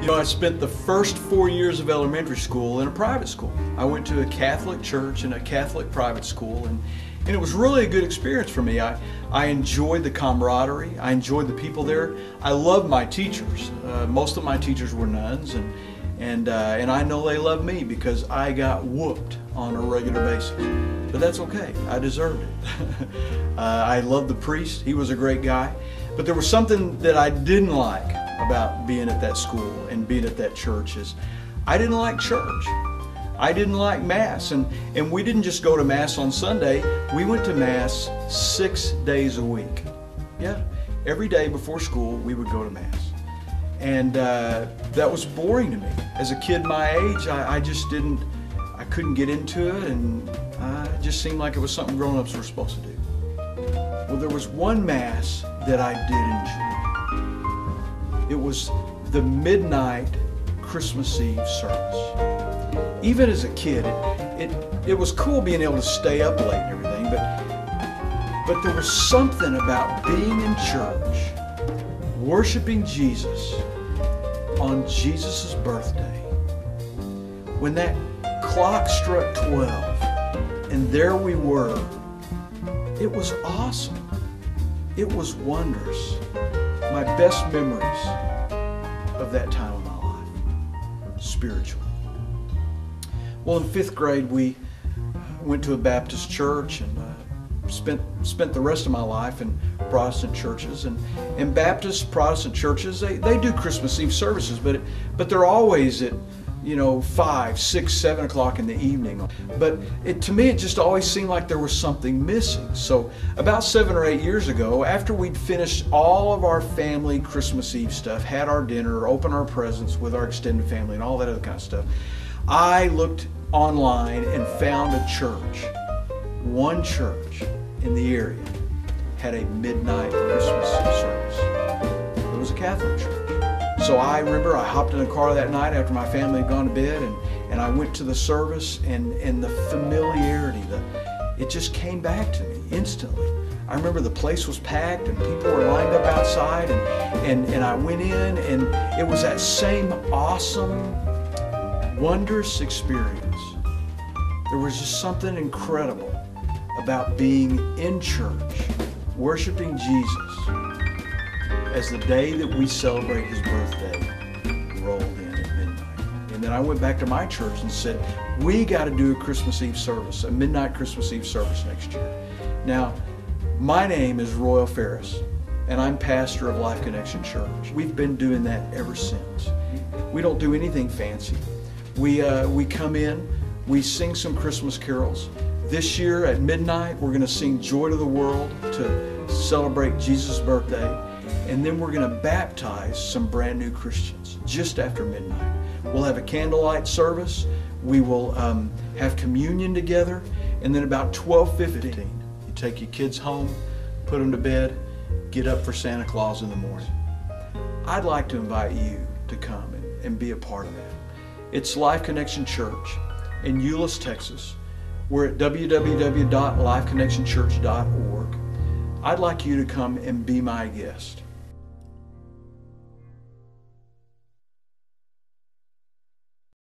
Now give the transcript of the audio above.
I spent the first 4 years of elementary school in a private school. I went to a Catholic church and a Catholic private school, and it was really a good experience for me. I enjoyed the camaraderie. I enjoyed the people there. I loved my teachers. Most of my teachers were nuns, and I know they loved me because I got whooped on a regular basis. But that's okay. I deserved it. I loved the priest. He was a great guy. But there was something that I didn't like about being at that school and being at that church is I didn't like church. I didn't like Mass. And we didn't just go to Mass on Sunday. We went to Mass 6 days a week. Yeah, every day before school we would go to Mass. And that was boring to me. As a kid my age, I couldn't get into it, and it just seemed like it was something grown-ups were supposed to do. Well, there was one Mass that I did enjoy. It was the midnight Christmas Eve service. Even as a kid, it was cool being able to stay up late and everything, but there was something about being in church, worshiping Jesus on Jesus' birthday. When that clock struck 12 and there we were, it was awesome. It was wondrous. My best memories of that time of my life, spiritually. Well, in 5th grade, we went to a Baptist church and spent the rest of my life in Protestant churches. And in Baptist Protestant churches, they do Christmas Eve services, but they're always at 5, 6, 7 o'clock in the evening. But to me, it just always seemed like there was something missing. So about 7 or 8 years ago, after we'd finished all of our family Christmas Eve stuff, had our dinner, opened our presents with our extended family and all that other kind of stuff, I looked online and found a church. One church in the area had a midnight Christmas Eve service. It was a Catholic church. So I remember I hopped in a car that night after my family had gone to bed, and I went to the service, and the familiarity, it just came back to me instantly. I remember the place was packed and people were lined up outside, and I went in, and it was that same awesome, wondrous experience. There was just something incredible about being in church, worshiping Jesus, as the day that we celebrate His birthday rolled in at midnight. And then I went back to my church and said, we got to do a Christmas Eve service, a midnight Christmas Eve service next year. Now, my name is Royal Ferris, and I'm pastor of Life Connection Church. We've been doing that ever since. We don't do anything fancy. We come in, we sing some Christmas carols. This year at midnight, we're going to sing Joy to the World to celebrate Jesus' birthday. And then we're going to baptize some brand new Christians just after midnight. We'll have a candlelight service. We will have communion together. And then about 12:15, you take your kids home, put them to bed, get up for Santa Claus in the morning. I'd like to invite you to come and be a part of that. It's Life Connection Church in Euless, Texas. We're at www.lifeconnectionchurch.org. I'd like you to come and be my guest.